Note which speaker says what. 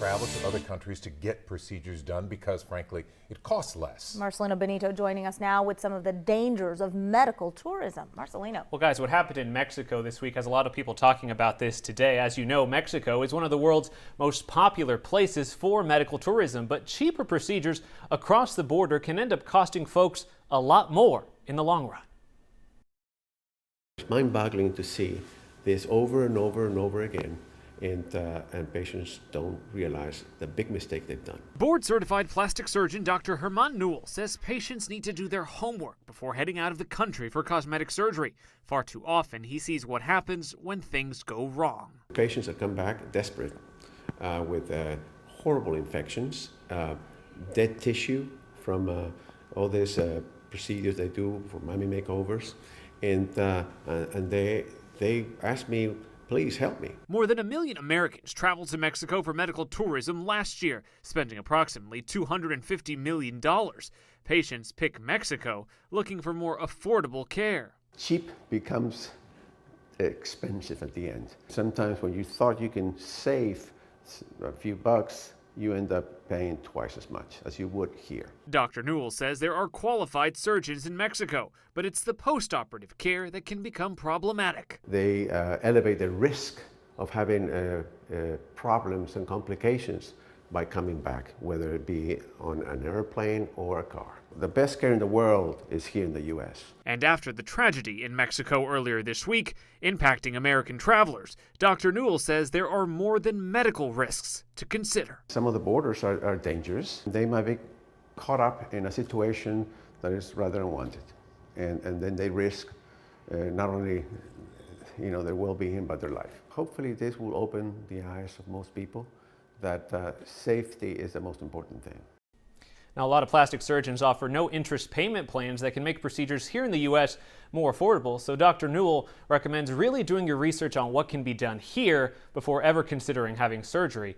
Speaker 1: travel to other countries to get procedures done because, frankly, it costs less.
Speaker 2: Marcelino Benito joining us now with some of the dangers of medical tourism. Marcelino.
Speaker 3: Well, guys, what happened in Mexico this week has a lot of people talking about this today. As you know, Mexico is one of the world's most popular places for medical tourism, but cheaper procedures across the border can end up costing folks a lot more in the long run.
Speaker 4: It's mind-boggling to see this over and over and over again, and patients don't realize the big mistake they've done.
Speaker 3: Board-certified plastic surgeon Dr. Newall says patients need to do their homework before heading out of the country for cosmetic surgery. Far too often, he sees what happens when things go wrong.
Speaker 4: Patients that come back desperate with horrible infections, dead tissue from all these procedures they do for mommy makeovers, and they ask me, please help me.
Speaker 3: More than 1 million Americans traveled to Mexico for medical tourism last year, spending approximately $250 million. Patients pick Mexico looking for more affordable care.
Speaker 4: Cheap becomes expensive at the end. Sometimes when you thought you can save a few bucks, you end up paying twice as much as you would here.
Speaker 3: Dr. Newall says there are qualified surgeons in Mexico, but it's the post-operative care that can become problematic.
Speaker 4: They elevate the risk of having problems and complications by coming back, whether it be on an airplane or a car. The best care in the world is here in the U.S.
Speaker 3: And after the tragedy in Mexico earlier this week, impacting American travelers, Dr. Newall says there are more than medical risks to consider.
Speaker 4: Some of the borders are dangerous. They might be caught up in a situation that is rather unwanted. And then they risk not only their well-being, but their life. Hopefully this will open the eyes of most people that safety is the most important thing.
Speaker 3: Now, a lot of plastic surgeons offer no-interest payment plans that can make procedures here in the U.S. more affordable, so Dr. Newall recommends really doing your research on what can be done here before ever considering having surgery